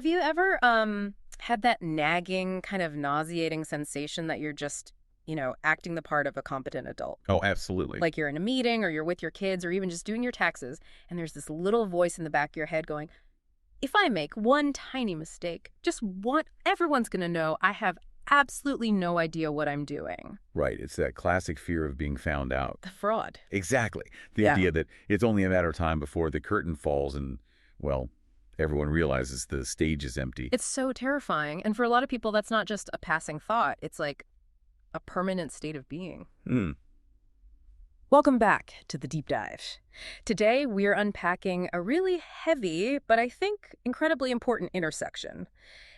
you ever had that nagging, kind of nauseating sensation that you're just, acting the part of a competent adult? Oh, absolutely. Like you're in a meeting or you're with your kids or even just doing your taxes, and there's this little voice in the back of your head going, if I make one tiny mistake, just one, everyone's going to know I have absolutely no idea what I'm doing. Right. It's that classic fear of being found out. The fraud. Exactly. The Yeah. idea that it's only a matter of time before the curtain falls and, well, everyone realizes the stage is empty. It's so terrifying. And for a lot of people, that's not just a passing thought. It's like a permanent state of being. Hmm. Welcome back to the Deep Dive. Today, we're unpacking a really heavy, but I think incredibly important intersection: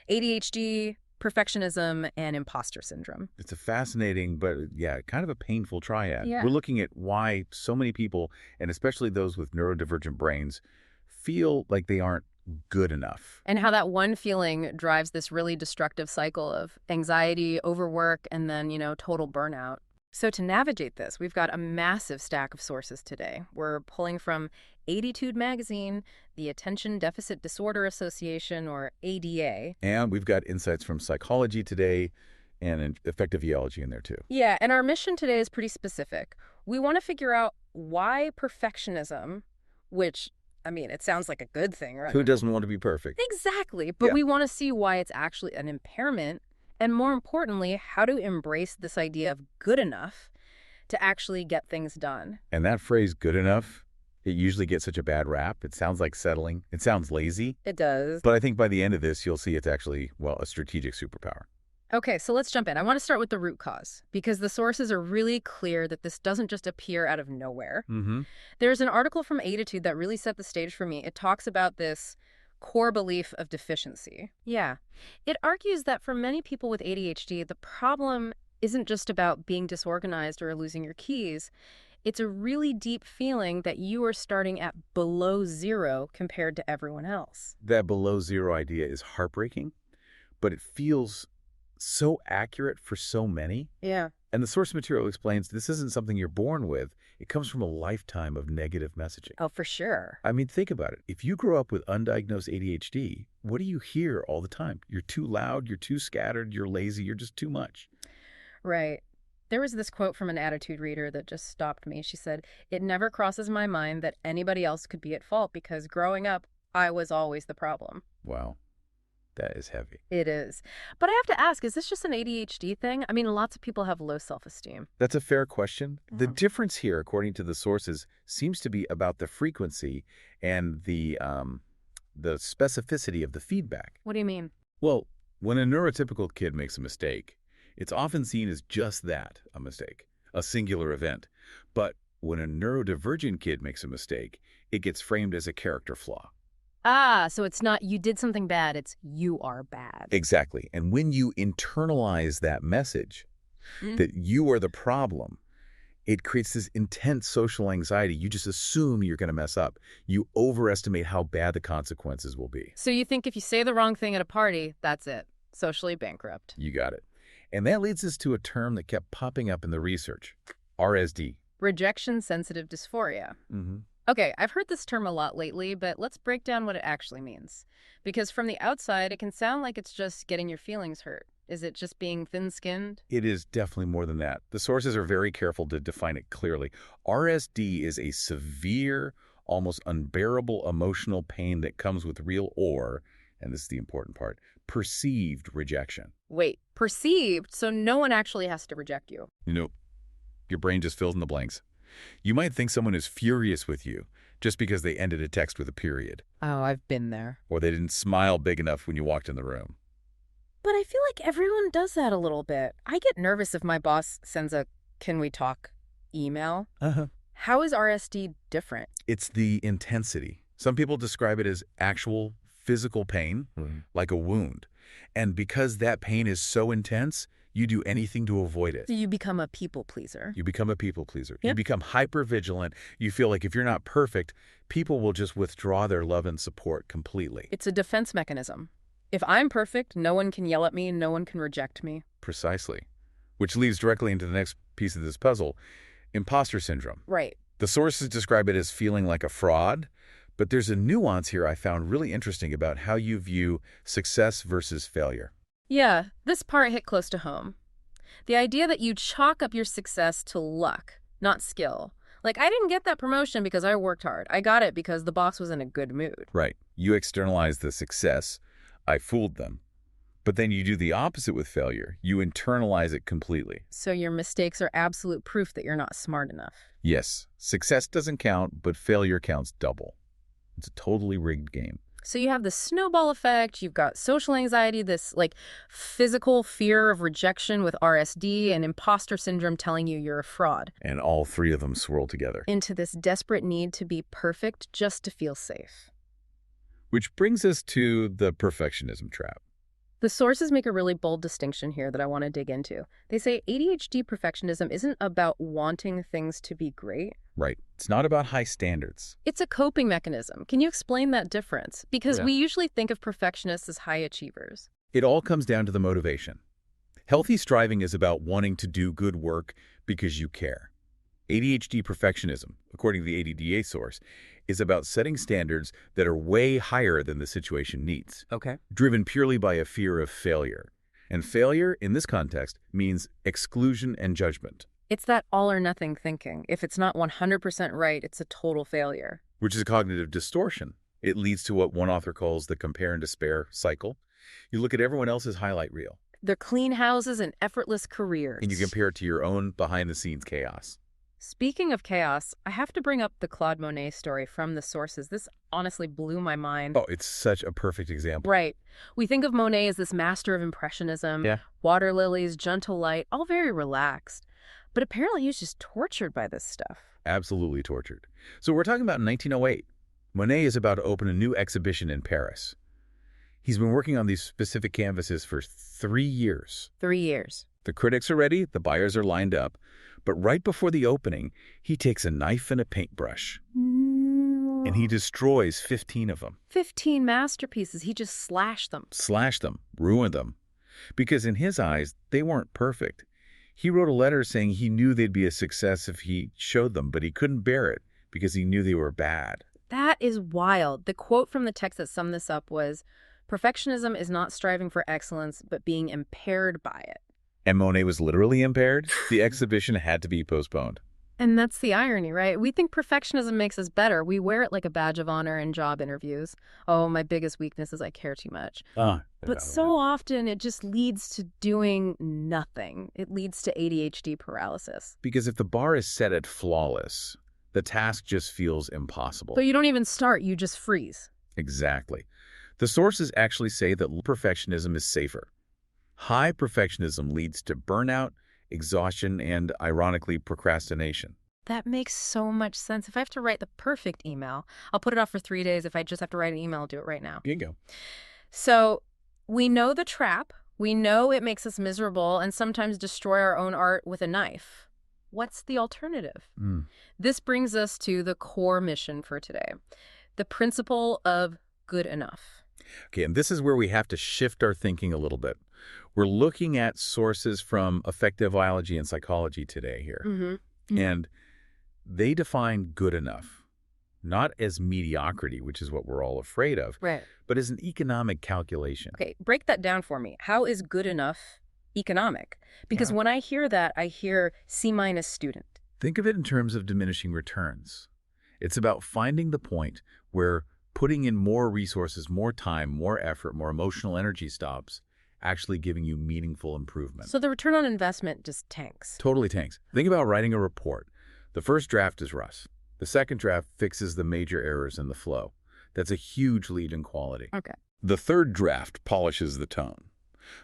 ADHD, perfectionism, and imposter syndrome. It's a fascinating, but yeah, kind of a painful triad. Yeah. We're looking at why so many people, and especially those with neurodivergent brains, feel like they aren't good enough. And how that one feeling drives this really destructive cycle of anxiety, overwork, and then, total burnout. So to navigate this, we've got a massive stack of sources today. We're pulling from Attitude Magazine, the Attention Deficit Disorder Association, or ADA. And we've got insights from Psychology Today and an effective theology in there too. Yeah, and our mission today is pretty specific. We want to figure out why perfectionism, which, it sounds like a good thing, right? Who doesn't want to be perfect? Exactly, but we want to see why it's actually an impairment, and more importantly, how to embrace this idea of good enough to actually get things done. And that phrase, good enough, it usually gets such a bad rap. It sounds like settling. It sounds lazy. It does. But I think by the end of this, you'll see it's actually, well, a strategic superpower. Okay, so let's jump in. I want to start with the root cause, because the sources are really clear that this doesn't just appear out of nowhere. Mm-hmm. There's an article from Attitude that really set the stage for me. It talks about this core belief of deficiency. Yeah. It argues that for many people with ADHD, the problem isn't just about being disorganized or losing your keys. It's a really deep feeling that you are starting at below zero compared to everyone else. That below zero idea is heartbreaking, but it feels so accurate for so many. Yeah. And the source material explains this isn't something you're born with. It comes from a lifetime of negative messaging. Oh, for sure. Think about it. If you grow up with undiagnosed ADHD, what do you hear all the time? You're too loud, you're too scattered, you're lazy, you're just too much. Right. There was this quote from an Attitude reader that just stopped me. She said, "It never crosses my mind that anybody else could be at fault because growing up, I was always the problem." Wow. That is heavy. It is. But I have to ask, is this just an ADHD thing? Lots of people have low self-esteem. That's a fair question. The Yeah. difference here, according to the sources, seems to be about the frequency and the specificity of the feedback. What do you mean? Well, when a neurotypical kid makes a mistake, it's often seen as just that, a mistake, a singular event. But when a neurodivergent kid makes a mistake, it gets framed as a character flaw. Ah, so it's not you did something bad, it's you are bad. Exactly. And when you internalize that message, that you are the problem, it creates this intense social anxiety. You just assume you're going to mess up. You overestimate how bad the consequences will be. So you think if you say the wrong thing at a party, that's it. Socially bankrupt. You got it. And that leads us to a term that kept popping up in the research, RSD. Rejection-sensitive dysphoria. Mm-hmm. Okay, I've heard this term a lot lately, but let's break down what it actually means. Because from the outside, it can sound like it's just getting your feelings hurt. Is it just being thin-skinned? It is definitely more than that. The sources are very careful to define it clearly. RSD is a severe, almost unbearable emotional pain that comes with real or, and this is the important part, perceived rejection. Wait, perceived, so no one actually has to reject you. Your brain just fills in the blanks. You might think someone is furious with you just because they ended a text with a period. Oh, I've been there. Or they didn't smile big enough when you walked in the room. But I feel like everyone does that a little bit. I get nervous if my boss sends a "can we talk" email. Uh-huh. How is RSD different? It's the intensity. Some people describe it as actual physical pain, like a wound. And because that pain is so intense, you do anything to avoid it. So you become a people pleaser. You become a people pleaser. Yep. You become hyper-vigilant. You feel like if you're not perfect, people will just withdraw their love and support completely. It's a defense mechanism. If I'm perfect, no one can yell at me, no one can reject me. Precisely. Which leads directly into the next piece of this puzzle, imposter syndrome. Right. The sources describe it as feeling like a fraud, But there's a nuance here I found really interesting about how you view success versus failure. Yeah, this part hit close to home. The idea that you chalk up your success to luck, not skill. Like, I didn't get that promotion because I worked hard. I got it because the boss was in a good mood. Right. You externalize the success. I fooled them. But then you do the opposite with failure. You internalize it completely. So your mistakes are absolute proof that you're not smart enough. Yes, success doesn't count, but failure counts double. It's a totally rigged game. So you have the snowball effect, you've got social anxiety, this like physical fear of rejection with RSD, and imposter syndrome telling you you're a fraud, And all three of them swirl together. into this desperate need to be perfect just to feel safe. Which brings us to the perfectionism trap. The sources make a really bold distinction here that I want to dig into. They say ADHD perfectionism isn't about wanting things to be great. Right. It's not about high standards. It's a coping mechanism. Can you explain that difference? Because Yeah. we usually think of perfectionists as high achievers. It all comes down to the motivation. Healthy striving is about wanting to do good work because you care. ADHD perfectionism, according to the ADDA source, is about setting standards that are way higher than the situation needs, Okay. driven purely by a fear of failure. And failure, in this context, means exclusion and judgment, It's that all or nothing thinking. If it's not 100% right, it's a total failure. which is a cognitive distortion. It leads to what one author calls the compare and despair cycle. You look at everyone else's highlight reel, Their clean houses and effortless careers. and you compare it to your own behind-the-scenes chaos. Speaking of chaos, I have to bring up the Claude Monet story from the sources. This honestly blew my mind. Oh, it's such a perfect example. Right. We think of Monet as this master of impressionism, Yeah. water lilies, gentle light, all very relaxed. But apparently he was just tortured by this stuff. Absolutely tortured. So we're talking about 1908. Monet is about to open a new exhibition in Paris. He's been working on these specific canvases for 3 years. 3 years. The critics are ready, the buyers are lined up, but right before the opening, he takes a knife and a paintbrush, and he destroys 15 of them. 15 masterpieces. He just slashed them. Slashed them, ruined them, because in his eyes, they weren't perfect. He wrote a letter saying he knew they'd be a success if he showed them, but he couldn't bear it because he knew they were bad. That is wild. The quote from the text that summed this up was, "Perfectionism is not striving for excellence, but being impaired by it." And Monet was literally impaired. The exhibition had to be postponed. And that's the irony, right? We think perfectionism makes us better. We wear it like a badge of honor in job interviews. Oh, my biggest weakness is I care too much. But so often it just leads to doing nothing. It leads to ADHD paralysis. Because if the bar is set at flawless, the task just feels impossible. So you don't even start, you just freeze. Exactly. The sources actually say that low perfectionism is safer. High perfectionism leads to burnout, exhaustion, and, ironically, procrastination. That makes so much sense. If I have to write the perfect email, I'll put it off for 3 days. If I just have to write an email, I'll do it right now. Here you go. So we know the trap. We know it makes us miserable and sometimes destroy our own art with a knife. What's the alternative? This brings us to the core mission for today, the principle of good enough. Okay, and this is where we have to shift our thinking a little bit. We're looking at sources from affective biology and psychology today here. And they define good enough, not as mediocrity, which is what we're all afraid of, Right. but as an economic calculation. Okay, break that down for me. How is good enough economic? Because when I hear that, I hear C- student. Think of it in terms of diminishing returns. It's about finding the point where putting in more resources, more time, more effort, more emotional energy stops actually giving you meaningful improvement. So the return on investment just tanks. Totally tanks. Think about writing a report. The first draft is rough. The second draft fixes the major errors in the flow. That's a huge lead in quality. Okay. The third draft polishes the tone.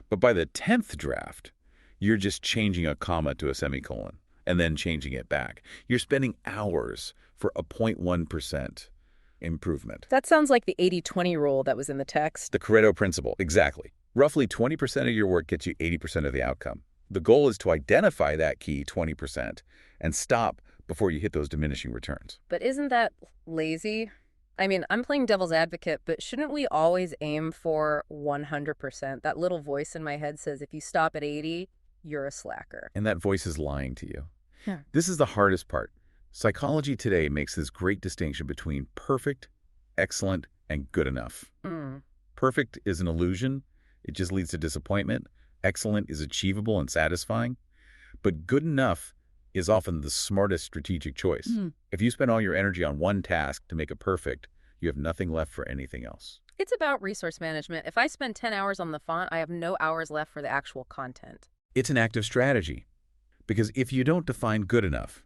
But by the 10th draft, you're just changing a comma to a semicolon and then changing it back. You're spending hours for a 0.1% improvement. That sounds like the 80-20 rule that was in the text. The Pareto principle, exactly. Roughly 20% of your work gets you 80% of the outcome. The goal is to identify that key 20% and stop before you hit those diminishing returns. But isn't that lazy? I mean, I'm playing devil's advocate, but shouldn't we always aim for 100%? That little voice in my head says if you stop at 80, you're a slacker. And that voice is lying to you. Yeah. This is the hardest part. Psychology today makes this great distinction between perfect excellent, and good enough. Mm. Perfect is an illusion. It just leads to disappointment. Excellent is achievable and satisfying. But good enough is often the smartest strategic choice. Mm. If you spend all your energy on one task to make it perfect, you have nothing left for anything else. It's about resource management. If I spend 10 hours on the font, I have no hours left for the actual content. It's an active strategy. Because if you don't define good enough,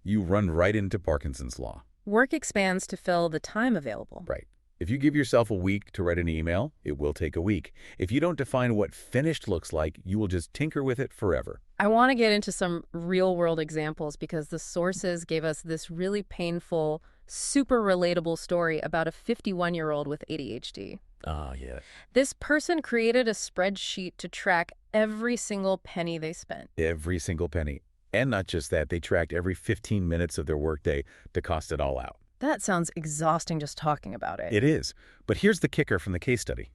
you run right into Parkinson's law. Work expands to fill the time available. Right. If you give yourself a week to write an email, it will take a week. If you don't define what finished looks like, you will just tinker with it forever. I want to get into some real-world examples because the sources gave us this really painful, super relatable story about a 51-year-old with ADHD. Ah, yeah. This person created a spreadsheet to track every single penny they spent. Every single penny. And not just that, they tracked every 15 minutes of their workday to cost it all out. That sounds exhausting just talking about it. It is. But here's the kicker from the case study.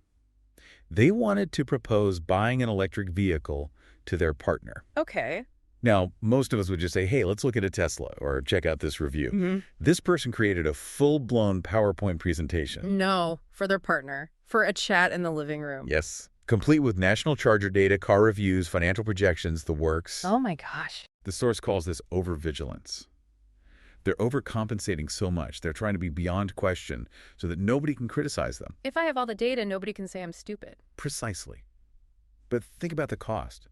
They wanted to propose buying an electric vehicle to their partner. Okay. Now, most of us would just say, hey, let's look at a Tesla or check out this review. Mm-hmm. This person created a full-blown PowerPoint presentation. No, for their partner, for a chat in the living room. Yes. Complete with national charger data, car reviews, financial projections, the works. Oh my gosh. The source calls this overvigilance. They're overcompensating so much. They're trying to be beyond question so that nobody can criticize them. If I have all the data, nobody can say I'm stupid. Precisely. But think about the cost.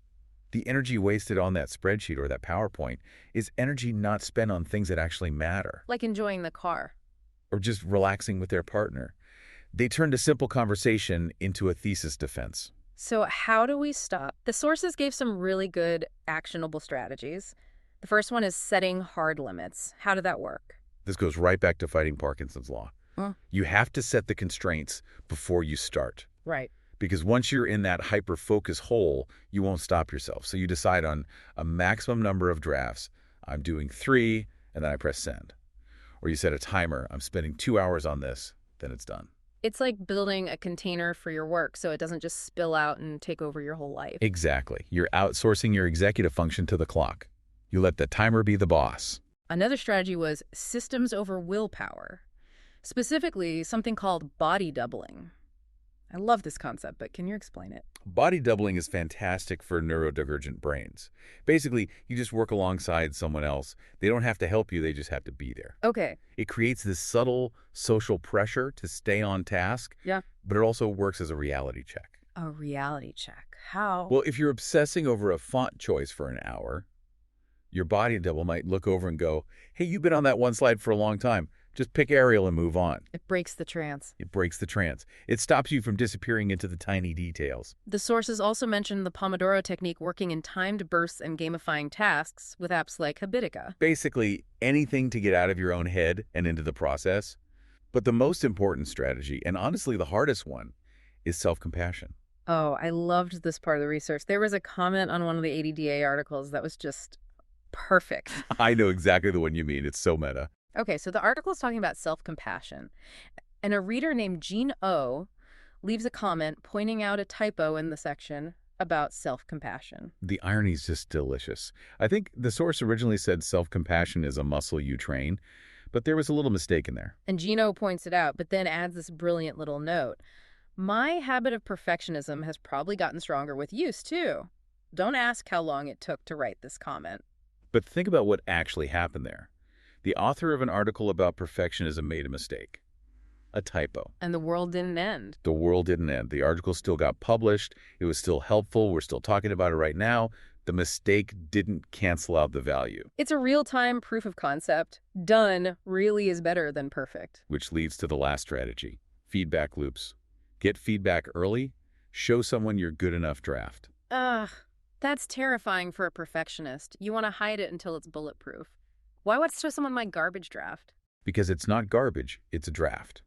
The energy wasted on that spreadsheet or that PowerPoint is energy not spent on things that actually matter. Like enjoying the car. Or just relaxing with their partner. They turned a simple conversation into a thesis defense. So how do we stop? The sources gave some really good, actionable strategies. The first one is setting hard limits. How did that work? This goes right back to fighting Parkinson's law. Huh? You have to set the constraints before you start. Right. Because once you're in that hyper-focus hole, you won't stop yourself. So you decide on a maximum number of drafts. I'm doing 3, and then I press send. Or you set a timer. I'm spending 2 hours on this, then it's done. It's like building a container for your work so it doesn't just spill out and take over your whole life. Exactly. You're outsourcing your executive function to the clock. You let the timer be the boss. Another strategy was systems over willpower. Specifically, something called body doubling. I love this concept, but can you explain it? Body doubling is fantastic for neurodivergent brains. Basically, you just work alongside someone else. They don't have to help you, they just have to be there. Okay. It creates this subtle social pressure to stay on task, Yeah. but it also works as a reality check. A reality check. How? Well, if you're obsessing over a font choice for an hour, your body double might look over and go, hey, you've been on that one slide for a long time. Just pick Arial and move on. It breaks the trance. It breaks the trance. It stops you from disappearing into the tiny details. The sources also mentioned the Pomodoro technique working in timed bursts and gamifying tasks with apps like Habitica. Basically, anything to get out of your own head and into the process. But the most important strategy, and honestly the hardest one, is self-compassion. Oh, I loved this part of the research. There was a comment on one of the ADDA articles that was just perfect. I know exactly the one you mean. It's so meta. Okay, so the article is talking about self-compassion. And a reader named Jean O leaves a comment pointing out a typo in the section about self-compassion. The irony is just delicious. I think the source originally said self-compassion is a muscle you train, but there was a little mistake in there. And Jean O points it out, but then adds this brilliant little note. My habit of perfectionism has probably gotten stronger with use, too. Don't ask how long it took to write this comment. But think about what actually happened there. The author of an article about perfectionism made a mistake. A typo. And the world didn't end. The world didn't end. The article still got published. It was still helpful. We're still talking about it right now. The mistake didn't cancel out the value. It's a real-time proof of concept. Done really is better than perfect. Which leads to the last strategy. Feedback loops. Get feedback early. Show someone your good enough draft. Ugh, that's terrifying for a perfectionist. You want to hide it until it's bulletproof. Why would I show someone my garbage draft? Because it's not garbage, it's a draft.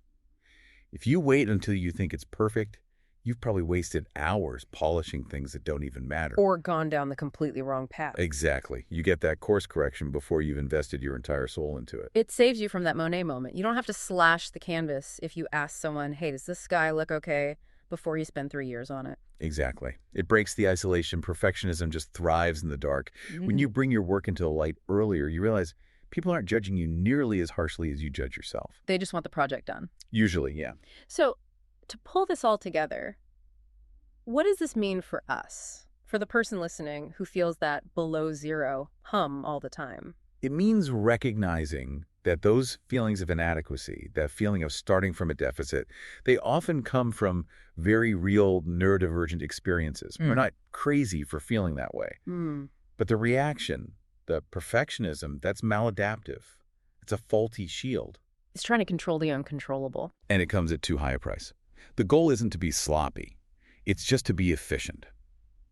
If you wait until you think it's perfect, you've probably wasted hours polishing things that don't even matter. Or gone down the completely wrong path. Exactly. You get that course correction before you've invested your entire soul into it. It saves you from that Monet moment. You don't have to slash the canvas if you ask someone, hey, does this sky look okay, before you spend 3 years on it. Exactly. It breaks the isolation. Perfectionism just thrives in the dark. When you bring your work into the light earlier, you realize People aren't judging you nearly as harshly as you judge yourself. They just want the project done. Usually, yeah. So, to pull this all together, what does this mean for us? For the person listening who feels that below zero hum all the time? It means recognizing that those feelings of inadequacy, that feeling of starting from a deficit, they often come from very real neurodivergent experiences. We're not crazy for feeling that way. Hmm. But the reaction, the perfectionism, that's maladaptive. It's a faulty shield. It's trying to control the uncontrollable. And it comes at too high a price. The goal isn't to be sloppy. It's just to be efficient.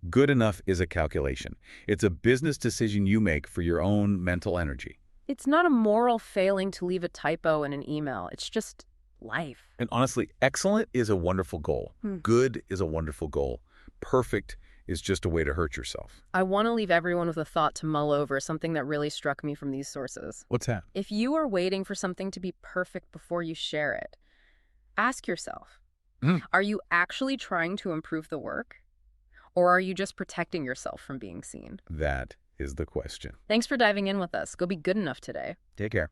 Good enough is a calculation. It's a business decision you make for your own mental energy. It's not a moral failing to leave a typo in an email. It's just life. And honestly, excellent is a wonderful goal. Good is a wonderful goal. Perfect is just a way to hurt yourself. I want to leave everyone with a thought to mull over, something that really struck me from these sources. What's that? If you are waiting for something to be perfect before you share it, ask yourself, are you actually trying to improve the work? Or are you just protecting yourself from being seen? That is the question. Thanks for diving in with us. Go be good enough today. Take care.